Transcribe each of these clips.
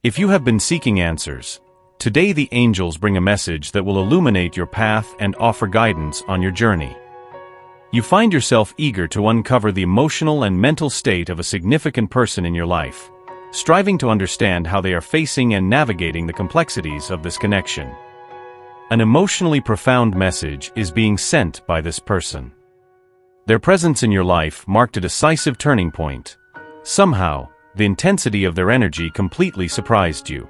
If you have been seeking answers, today the angels bring a message that will illuminate your path and offer guidance on your journey. You find yourself eager to uncover the emotional and mental state of a significant person in your life, striving to understand how they are facing and navigating the complexities of this connection. An emotionally profound message is being sent by this person. Their presence in your life marked a decisive turning point. Somehow, the intensity of their energy completely surprised you.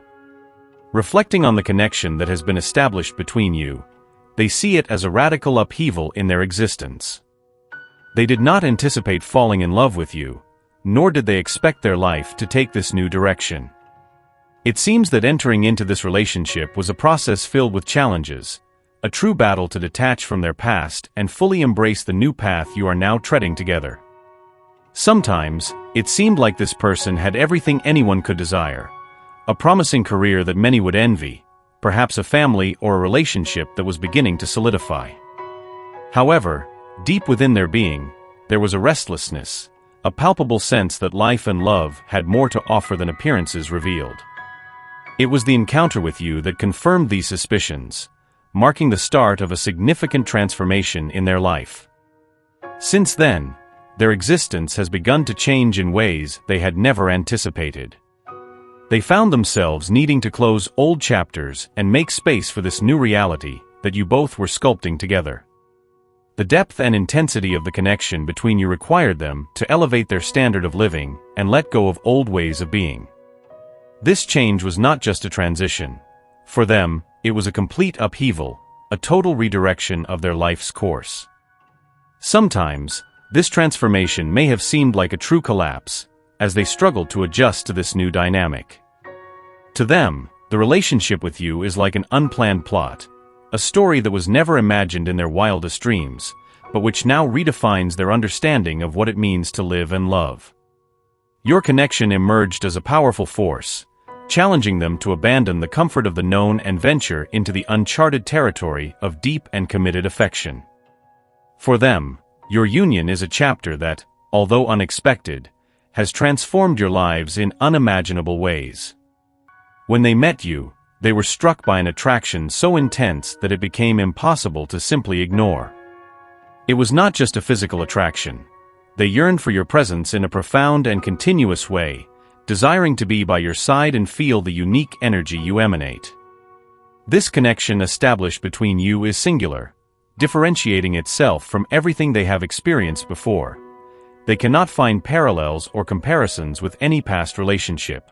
Reflecting on the connection that has been established between you, they see it as a radical upheaval in their existence. They did not anticipate falling in love with you, nor did they expect their life to take this new direction. It seems that entering into this relationship was a process filled with challenges, a true battle to detach from their past and fully embrace the new path you are now treading together. Sometimes, it seemed like this person had everything anyone could desire: a promising career that many would envy, perhaps a family or a relationship that was beginning to solidify. However, deep within their being, there was a restlessness, a palpable sense that life and love had more to offer than appearances revealed. It was the encounter with you that confirmed these suspicions, marking the start of a significant transformation in their life. Since then, their existence has begun to change in ways they had never anticipated. They found themselves needing to close old chapters and make space for this new reality that you both were sculpting together. The depth and intensity of the connection between you required them to elevate their standard of living and let go of old ways of being. This change was not just a transition. For them, it was a complete upheaval, a total redirection of their life's course. Sometimes, this transformation may have seemed like a true collapse, as they struggled to adjust to this new dynamic. To them, the relationship with you is like an unplanned plot, a story that was never imagined in their wildest dreams, but which now redefines their understanding of what it means to live and love. Your connection emerged as a powerful force, challenging them to abandon the comfort of the known and venture into the uncharted territory of deep and committed affection. For them, your union is a chapter that, although unexpected, has transformed your lives in unimaginable ways. When they met you, they were struck by an attraction so intense that it became impossible to simply ignore. It was not just a physical attraction. They yearned for your presence in a profound and continuous way, desiring to be by your side and feel the unique energy you emanate. This connection established between you is singular, differentiating itself from everything they have experienced before. They cannot find parallels or comparisons with any past relationship.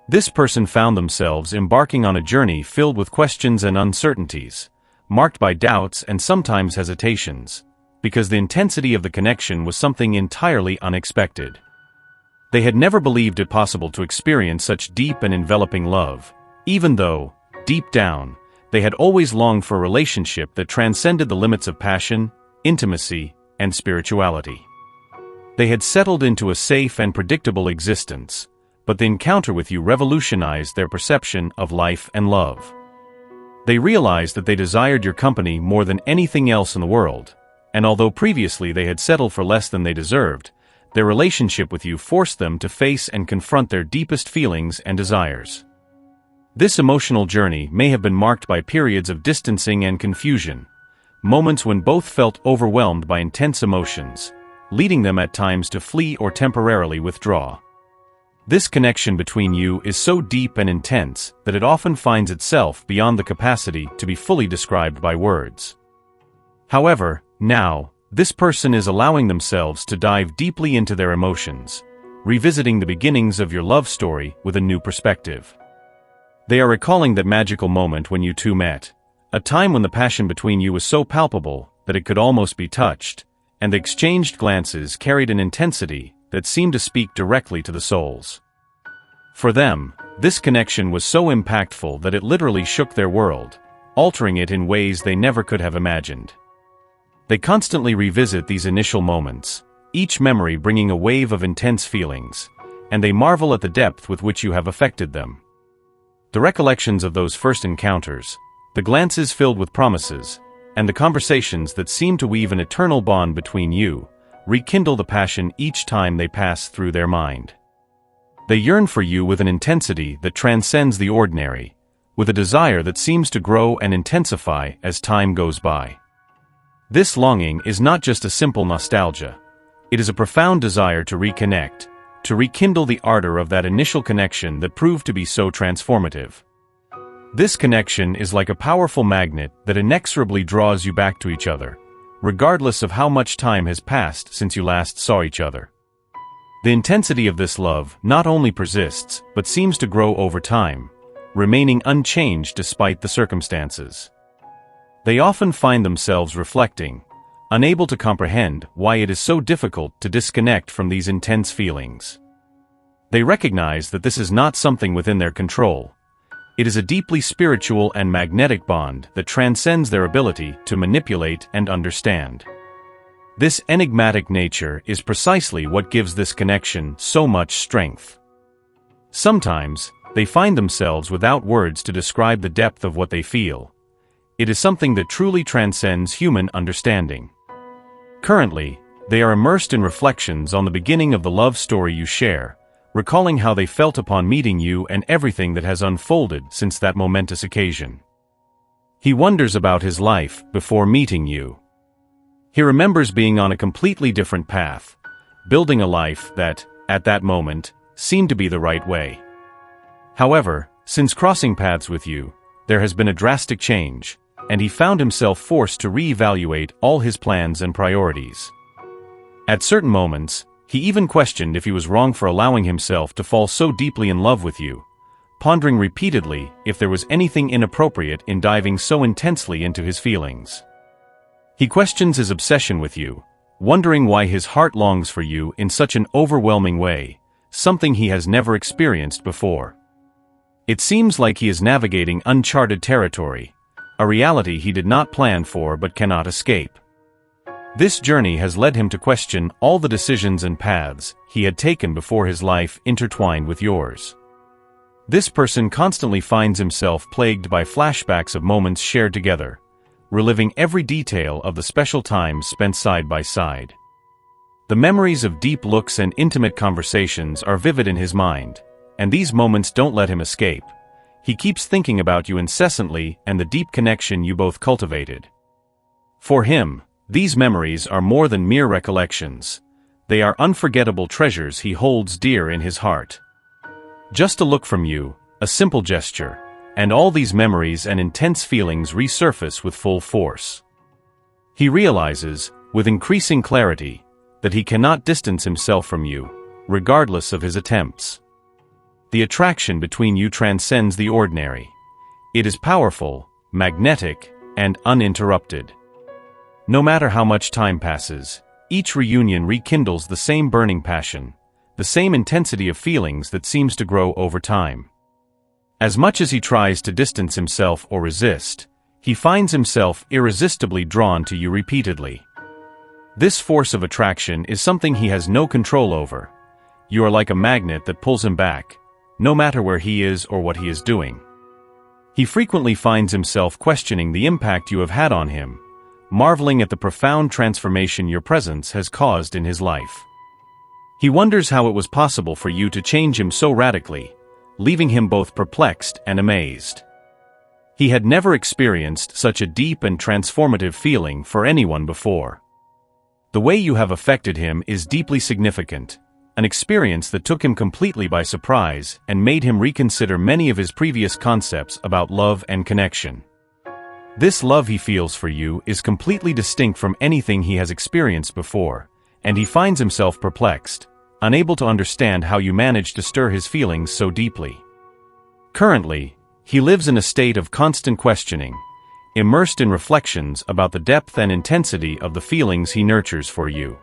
This person found themselves embarking on a journey filled with questions and uncertainties, marked by doubts and sometimes hesitations, because the intensity of the connection was something entirely unexpected. They had never believed it possible to experience such deep and enveloping love, even though, deep down, they had always longed for a relationship that transcended the limits of passion, intimacy, and spirituality. They had settled into a safe and predictable existence, but the encounter with you revolutionized their perception of life and love. They realized that they desired your company more than anything else in the world, and although previously they had settled for less than they deserved, their relationship with you forced them to face and confront their deepest feelings and desires. This emotional journey may have been marked by periods of distancing and confusion, moments when both felt overwhelmed by intense emotions, leading them at times to flee or temporarily withdraw. This connection between you is so deep and intense that it often finds itself beyond the capacity to be fully described by words. However, now, this person is allowing themselves to dive deeply into their emotions, revisiting the beginnings of your love story with a new perspective. They are recalling that magical moment when you two met, a time when the passion between you was so palpable that it could almost be touched, and the exchanged glances carried an intensity that seemed to speak directly to the souls. For them, this connection was so impactful that it literally shook their world, altering it in ways they never could have imagined. They constantly revisit these initial moments, each memory bringing a wave of intense feelings, and they marvel at the depth with which you have affected them. The recollections of those first encounters, the glances filled with promises, and the conversations that seem to weave an eternal bond between you, rekindle the passion each time they pass through their mind. They yearn for you with an intensity that transcends the ordinary, with a desire that seems to grow and intensify as time goes by. This longing is not just a simple nostalgia. It is a profound desire to reconnect, to rekindle the ardor of that initial connection that proved to be so transformative. This connection is like a powerful magnet that inexorably draws you back to each other, regardless of how much time has passed since you last saw each other. The intensity of this love not only persists, but seems to grow over time, remaining unchanged despite the circumstances. They often find themselves reflecting, unable to comprehend why it is so difficult to disconnect from these intense feelings. They recognize that this is not something within their control. It is a deeply spiritual and magnetic bond that transcends their ability to manipulate and understand. This enigmatic nature is precisely what gives this connection so much strength. Sometimes, they find themselves without words to describe the depth of what they feel. It is something that truly transcends human understanding. Currently, they are immersed in reflections on the beginning of the love story you share, recalling how they felt upon meeting you and everything that has unfolded since that momentous occasion. He wonders about his life before meeting you. He remembers being on a completely different path, building a life that, at that moment, seemed to be the right way. However, since crossing paths with you, there has been a drastic change, and he found himself forced to reevaluate all his plans and priorities. At certain moments, he even questioned if he was wrong for allowing himself to fall so deeply in love with you, pondering repeatedly if there was anything inappropriate in diving so intensely into his feelings. He questions his obsession with you, wondering why his heart longs for you in such an overwhelming way, something he has never experienced before. It seems like he is navigating uncharted territory, a reality he did not plan for but cannot escape. This journey has led him to question all the decisions and paths he had taken before his life intertwined with yours. This person constantly finds himself plagued by flashbacks of moments shared together, reliving every detail of the special times spent side by side. The memories of deep looks and intimate conversations are vivid in his mind, and these moments don't let him escape. He keeps thinking about you incessantly and the deep connection you both cultivated. For him, these memories are more than mere recollections. They are unforgettable treasures he holds dear in his heart. Just a look from you, a simple gesture, and all these memories and intense feelings resurface with full force. He realizes, with increasing clarity, that he cannot distance himself from you, regardless of his attempts. The attraction between you transcends the ordinary. It is powerful, magnetic, and uninterrupted. No matter how much time passes, each reunion rekindles the same burning passion, the same intensity of feelings that seems to grow over time. As much as he tries to distance himself or resist, he finds himself irresistibly drawn to you repeatedly. This force of attraction is something he has no control over. You are like a magnet that pulls him back, no matter where he is or what he is doing. He frequently finds himself questioning the impact you have had on him, marveling at the profound transformation your presence has caused in his life. He wonders how it was possible for you to change him so radically, leaving him both perplexed and amazed. He had never experienced such a deep and transformative feeling for anyone before. The way you have affected him is deeply significant, an experience that took him completely by surprise and made him reconsider many of his previous concepts about love and connection. This love he feels for you is completely distinct from anything he has experienced before, and he finds himself perplexed, unable to understand how you managed to stir his feelings so deeply. Currently, he lives in a state of constant questioning, immersed in reflections about the depth and intensity of the feelings he nurtures for you.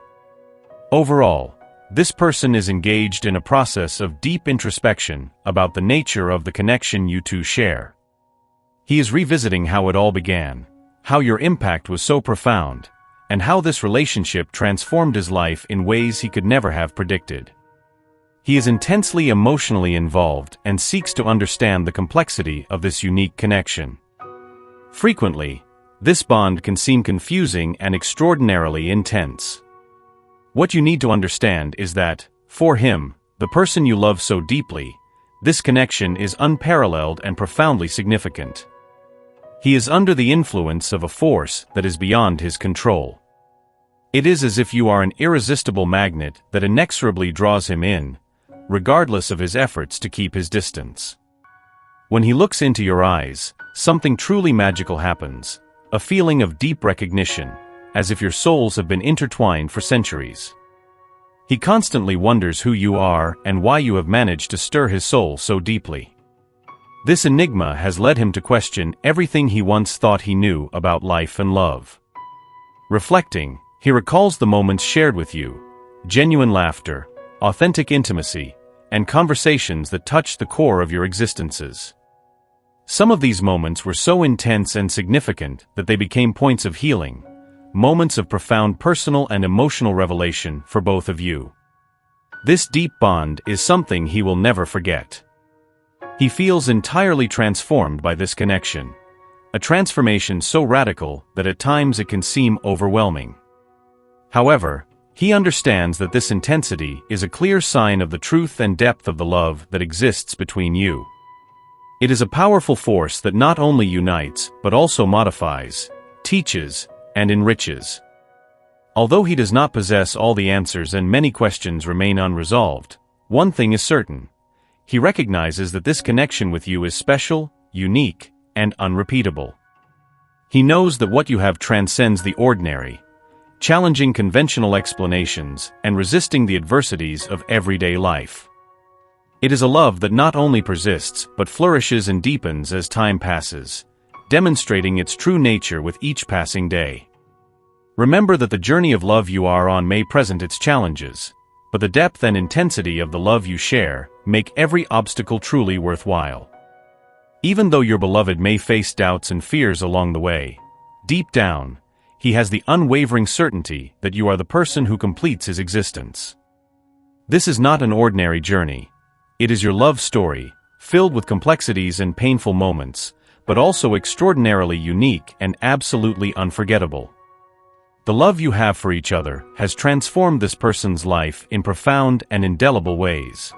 Overall, this person is engaged in a process of deep introspection about the nature of the connection you two share. He is revisiting how it all began, how your impact was so profound, and how this relationship transformed his life in ways he could never have predicted. He is intensely emotionally involved and seeks to understand the complexity of this unique connection. Frequently, this bond can seem confusing and extraordinarily intense. What you need to understand is that, for him, the person you love so deeply, this connection is unparalleled and profoundly significant. He is under the influence of a force that is beyond his control. It is as if you are an irresistible magnet that inexorably draws him in, regardless of his efforts to keep his distance. When he looks into your eyes, something truly magical happens, a feeling of deep recognition, as if your souls have been intertwined for centuries. He constantly wonders who you are and why you have managed to stir his soul so deeply. This enigma has led him to question everything he once thought he knew about life and love. Reflecting, he recalls the moments shared with you, genuine laughter, authentic intimacy, and conversations that touched the core of your existences. Some of these moments were so intense and significant that they became points of healing, moments of profound personal and emotional revelation for both of you. This deep bond is something he will never forget. He feels entirely transformed by this connection, a transformation so radical that at times it can seem overwhelming. However, he understands that this intensity is a clear sign of the truth and depth of the love that exists between you. It is a powerful force that not only unites but also modifies, teaches, and enriches. Although he does not possess all the answers and many questions remain unresolved, one thing is certain. He recognizes that this connection with you is special, unique, and unrepeatable. He knows that what you have transcends the ordinary, challenging conventional explanations and resisting the adversities of everyday life. It is a love that not only persists but flourishes and deepens as time passes, demonstrating its true nature with each passing day. Remember that the journey of love you are on may present its challenges, but the depth and intensity of the love you share make every obstacle truly worthwhile. Even though your beloved may face doubts and fears along the way, deep down, he has the unwavering certainty that you are the person who completes his existence. This is not an ordinary journey. It is your love story, filled with complexities and painful moments, but also extraordinarily unique and absolutely unforgettable. The love you have for each other has transformed this person's life in profound and indelible ways.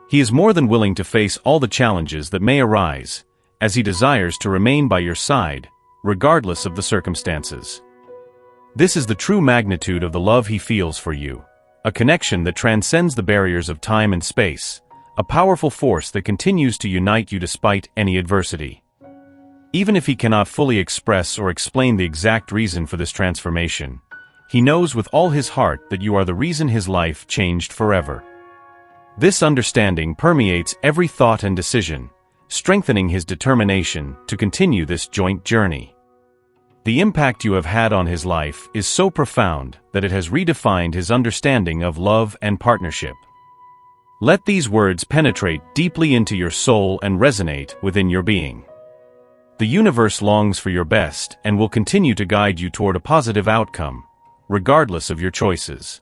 He is more than willing to face all the challenges that may arise, as he desires to remain by your side, regardless of the circumstances. This is the true magnitude of the love he feels for you, a connection that transcends the barriers of time and space, a powerful force that continues to unite you despite any adversity. Even if he cannot fully express or explain the exact reason for this transformation, he knows with all his heart that you are the reason his life changed forever. This understanding permeates every thought and decision, strengthening his determination to continue this joint journey. The impact you have had on his life is so profound that it has redefined his understanding of love and partnership. Let these words penetrate deeply into your soul and resonate within your being. The universe longs for your best and will continue to guide you toward a positive outcome, regardless of your choices.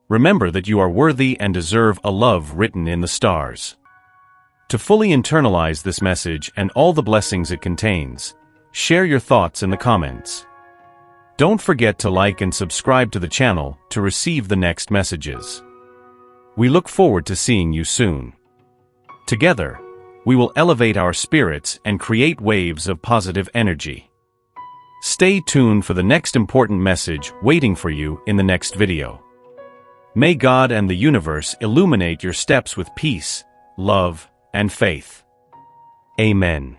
Remember that you are worthy and deserve a love written in the stars. To fully internalize this message and all the blessings it contains, share your thoughts in the comments. Don't forget to like and subscribe to the channel to receive the next messages. We look forward to seeing you soon. Together, we will elevate our spirits and create waves of positive energy. Stay tuned for the next important message waiting for you in the next video. May God and the universe illuminate your steps with peace, love, and faith. Amen.